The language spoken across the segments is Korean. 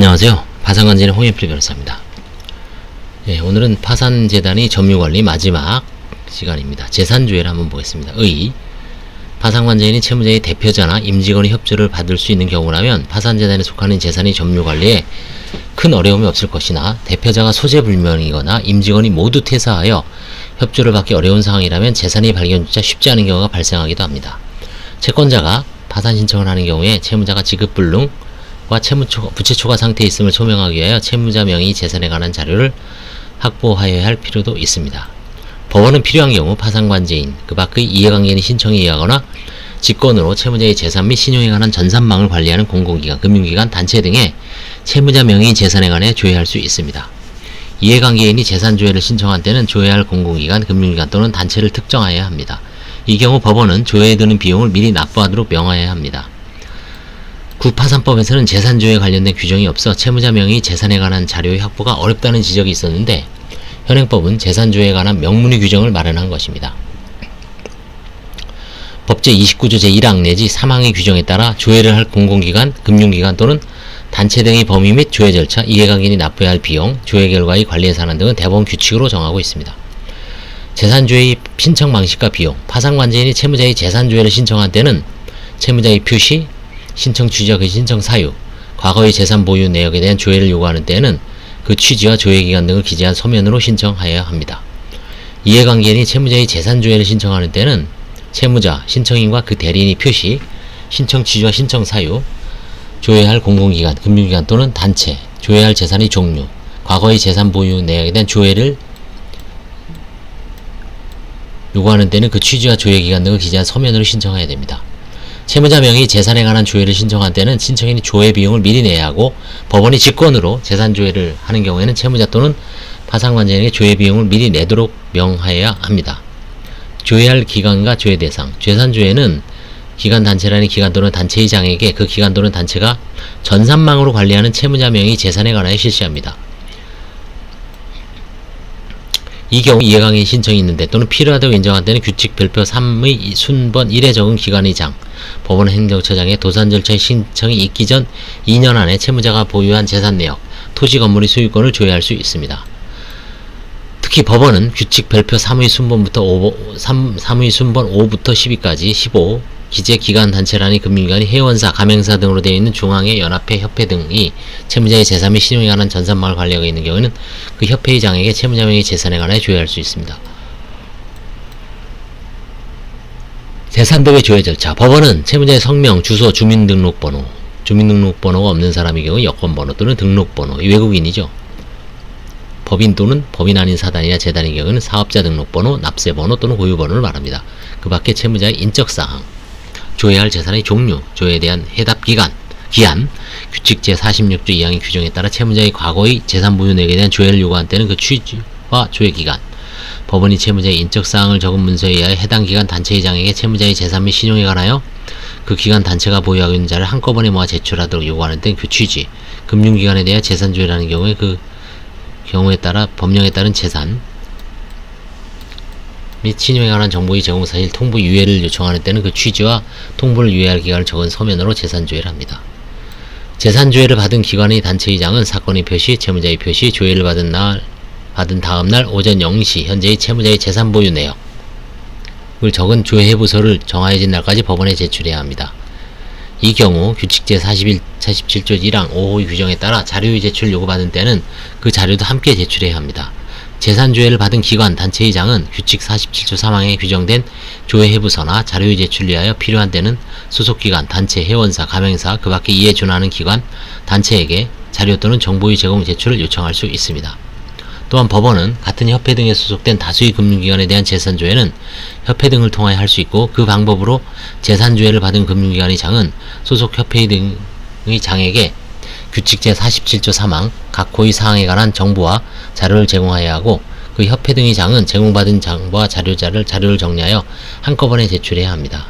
안녕하세요. 파산관제의 홍현필 변호사입니다. 오늘은 파산재단의 점유관리 마지막 시간입니다. 재산조회를 한번 보겠습니다. 파산관제인이 채무자의 대표자나 임직원의 협조를 받을 수 있는 경우라면 파산재단에 속하는 재산의 점유관리에 큰 어려움이 없을 것이나 대표자가 소재불명이거나 임직원이 모두 퇴사하여 협조를 받기 어려운 상황이라면 재산의 발견조차 쉽지 않은 경우가 발생하기도 합니다. 채권자가 파산 신청을 하는 경우에 채무자가 지급불능 부채 초과 상태에 있음을 소명하기 위하여 채무자 명의 재산에 관한 자료를 확보하여야 할 필요도 있습니다. 법원은 필요한 경우 파산관제인 그 밖의 이해관계인이 신청에 의하거나 직권으로 채무자의 재산 및 신용에 관한 전산망을 관리하는 공공기관, 금융기관, 단체 등에 채무자 명의 재산에 관해 조회할 수 있습니다. 이해관계인이 재산조회를 신청한 때는 조회할 공공기관, 금융기관 또는 단체를 특정하여야 합니다. 이 경우 법원은 조회에 드는 비용을 미리 납부하도록 명하여야 합니다. 구파산법에서는 재산조회에 관련된 규정이 없어 채무자 명의 재산에 관한 자료의 확보가 어렵다는 지적이 있었는데 현행법은 재산조회에 관한 명문의 규정을 마련한 것입니다. 법제 29조 제1항 내지 3항의 규정에 따라 조회를 할 공공기관, 금융기관 또는 단체 등의 범위 및 조회 절차, 이해관계인이 납부해야 할 비용, 조회 결과의 관리 예산안 등은 대법원 규칙으로 정하고 있습니다. 재산조회의 신청 방식과 비용, 파산관제인이 채무자의 재산조회를 신청한 때는 채무자의 표시, 신청 취지와 그 신청 사유, 과거의 재산 보유 내역에 대한 조회를 요구하는 때에는 그 취지와 조회기간 등을 기재한 서면으로 신청하여야 합니다. 이해관계인이 채무자의 재산조회를 신청하는 때는 채무자, 신청인과 그 대리인의 표시, 신청 취지와 신청 사유, 조회할 공공기관, 금융기관 또는 단체, 조회할 재산의 종류, 과거의 재산 보유 내역에 대한 조회를 요구하는 때는 그 취지와 조회기간 등을 기재한 서면으로 신청해야 됩니다. 채무자 명의 재산에 관한 조회를 신청한 때는 신청인이 조회 비용을 미리 내야 하고 법원이 직권으로 재산조회를 하는 경우에는 채무자 또는 파산관제인에게 조회 비용을 미리 내도록 명하여야 합니다. 조회할 기관과 조회 대상, 재산조회는 기관 단체라는 기관 또는 단체의 장에게 그 기관 또는 단체가 전산망으로 관리하는 채무자 명의 재산에 관하여 실시합니다. 이 경우 이해관계인 신청이 있는데 또는 필요하다고 인정한 때는 규칙 별표 3의 순번 1에 적은 기관의 장, 법원 행정처장의 도산 절차의 신청이 있기 전 2년 안에 채무자가 보유한 재산 내역, 토지 건물의 소유권을 조회할 수 있습니다. 특히 법원은 규칙 별표 3의 순번부터 3의 순번 5부터 12까지 15 기재 기관 단체란의 금융기관이 회원사, 가맹사 등으로 되어 있는 중앙회, 연합회, 협회 등이 채무자의 재산 및 신용에 관한 전산망을 관리하고 있는 경우에는 그 협회의 장에게 채무자 명의 재산에 관하여 조회할 수 있습니다. 재산도의 조회 절차. 법원은 채무자의 성명, 주소, 주민등록번호, 주민등록번호가 없는 사람의 경우 여권번호 또는 등록번호, 외국인이죠. 법인 또는 법인 아닌 사단이나 재단의 경우는 사업자 등록번호, 납세번호 또는 고유번호를 말합니다. 그 밖에 채무자의 인적사항, 조회할 재산의 종류, 조회에 대한 해답기간, 기한, 규칙 제46조 2항의 규정에 따라 채무자의 과거의 재산 보유 내역에 대한 조회를 요구한 때는 그 취지와 조회기간, 법원이 채무자의 인적사항을 적은 문서에 의하여 해당 기관 단체의 장에게 채무자의 재산 및 신용에 관하여 그 기관 단체가 보유하고 있는 자를 한꺼번에 모아 제출하도록 요구하는 때는 그 취지, 금융기관에 대해 재산조회를 하는 경우에 그 경우에 따라 법령에 따른 재산 및 신용에 관한 정보의 제공 사실 통보 유예를 요청하는 때는 그 취지와 통보를 유예할 기간을 적은 서면으로 재산조회를 합니다. 재산조회를 받은 기관의 단체의 장은 사건의 표시, 채무자의 표시, 조회를 받은 다음날 오전 0시 현재의 채무자의 재산 보유 내역을 적은 조회해부서를 정하여진 날까지 법원에 제출해야 합니다. 이 경우 규칙 제47조 1항 5호의 규정에 따라 자료의 제출을 요구받은 때는 그 자료도 함께 제출해야 합니다. 재산조회를 받은 기관, 단체의 장은 규칙 47조 3항에 규정된 조회해부서나 자료의 제출을 위하여 필요한 때는 소속기관, 단체, 회원사, 가맹사, 그 밖에 이에 준하는 기관, 단체에게 자료 또는 정보의 제공 제출을 요청할 수 있습니다. 또한 법원은 같은 협회 등에 소속된 다수의 금융기관에 대한 재산조회는 협회 등을 통하여 할 수 있고 그 방법으로 재산조회를 받은 금융기관의 장은 소속 협회 등의 장에게 규칙 제47조 3항 각 호의 사항에 관한 정보와 자료를 제공하여야 하고 그 협회 등의 장은 제공받은 정보와 자료를 정리하여 한꺼번에 제출해야 합니다.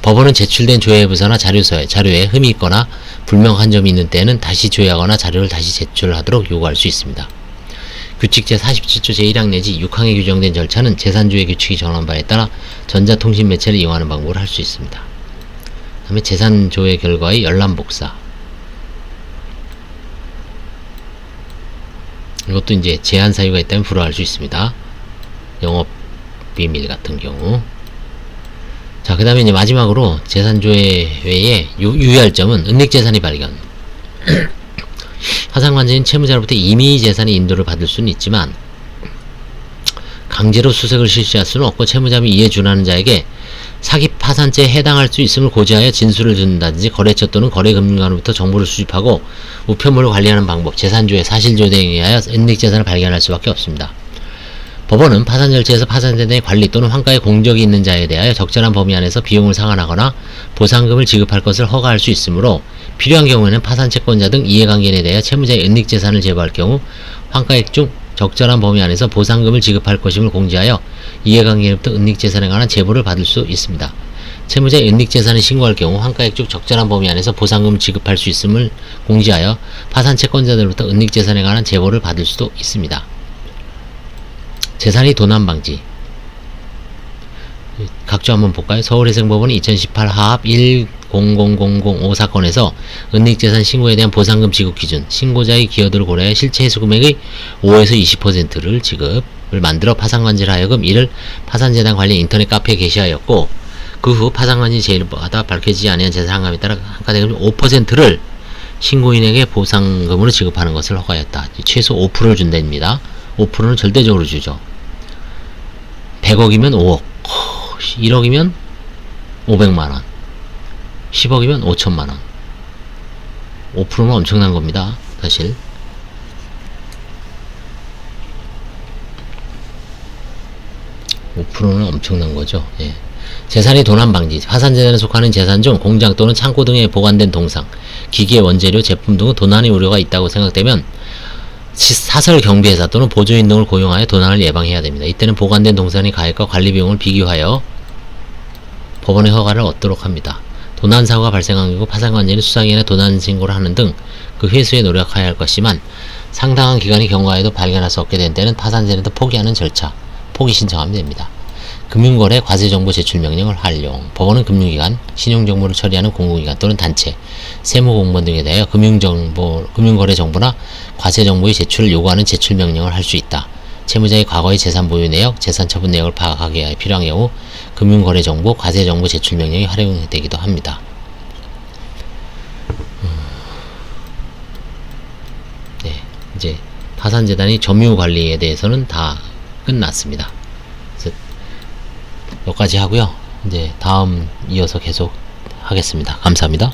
법원은 제출된 조회부서나 자료에 흠이 있거나 불명한 점이 있는 때에는 다시 조회하거나 자료를 다시 제출하도록 요구할 수 있습니다. 규칙 제47조 제1항 내지 6항에 규정된 절차는 재산조회 규칙이 정한 바에 따라 전자통신 매체를 이용하는 방법으로 할 수 있습니다. 그 다음에 재산조회 결과의 열람복사, 이것도 이제 제한 사유가 있다면 불허할 수 있습니다. 영업 비밀 같은 경우. 자, 그 다음에 이제 마지막으로 재산조회 외에 유의할 점은 은닉재산이 발견. 파산관계인 채무자로부터 임의 재산의 인도를 받을 수는 있지만 강제로 수색을 실시할 수는 없고, 채무자 및 이에 준하는 자에게 사기 파산죄에 해당할 수 있음을 고지하여 진술을 듣는다든지 거래처 또는 거래금융관으로부터 정보를 수집하고 우편물을 관리하는 방법, 재산조회, 사실조회 등에 의하여 은닉재산을 발견할 수밖에 없습니다. 법원은 파산 절차에서 파산재단의 관리 또는 환가에 공적이 있는 자에 대하여 적절한 범위 안에서 비용을 상환하거나 보상금을 지급할 것을 허가할 수 있으므로 필요한 경우에는 파산 채권자 등 이해관계인에 대하여 채무자의 은닉재산을 제보할 경우 환가액 중 적절한 범위 안에서 보상금을 지급할 것임을 공지하여 이해관계인으로부터 은닉재산에 관한 제보를 받을 수 있습니다. 채무자의 은닉재산을 신고할 경우 환가액 중 적절한 범위 안에서 보상금을 지급할 수 있음을 공지하여 파산 채권자들로부터 은닉재산에 관한 제보를 받을 수도 있습니다. 재산이 도난 방지. 각조 한번 볼까요? 서울회생법원은 2018 하합 1000005 사건에서 은닉재산 신고에 대한 보상금 지급 기준, 신고자의 기여도를 고려해 실체 회수 금액의 5에서 20%를 지급을 만들어 파산관지를 하여금 이를 파산재단 관련 인터넷 카페에 게시하였고, 그 후 파산관지 제일마다 밝혀지지 아니한 재산감에 따라 한가대금 5%를 신고인에게 보상금으로 지급하는 것을 허가했다. 최소 5%를 준답니다. 5%는 절대적으로 주죠. 100억이면 5억, 1억이면 500만원, 10억이면 5천만원. 5%는 엄청난 겁니다. 사실. (5%는) 엄청난 거죠. 예. 재산이 도난 방지. 파산재단에 속하는 재산 중 공장 또는 창고 등에 보관된 동상, 기계, 원재료, 제품 등은 도난의 우려가 있다고 생각되면 사설 경비회사 또는 보조인 등을 고용하여 도난을 예방해야 됩니다. 이때는 보관된 동산의 가액과 관리 비용을 비교하여 법원의 허가를 얻도록 합니다. 도난 사고가 발생한 경우 파산관계는 수상인의 도난 신고를 하는 등 그 회수에 노력해야 할 것이지만 상당한 기간이 경과해도 발견할 수 없게 된 때는 파산재단도 포기하는 절차, 포기 신청하면 됩니다. 금융거래 과세정보 제출 명령을 활용. 법원은 금융기관, 신용정보를 처리하는 공공기관 또는 단체, 세무공무원 등에 대하여 금융거래 정보나 과세정보의 제출을 요구하는 제출 명령을 할 수 있다. 채무자의 과거의 재산 보유 내역, 재산 처분 내역을 파악하기 위해 필요한 경우 금융거래 정보, 과세정보 제출 명령이 활용되기도 합니다. 네, 이제 파산재단의 점유관리에 대해서는 다 끝났습니다. 여기까지 하고요. 이제 다음 이어서 계속 하겠습니다. 감사합니다.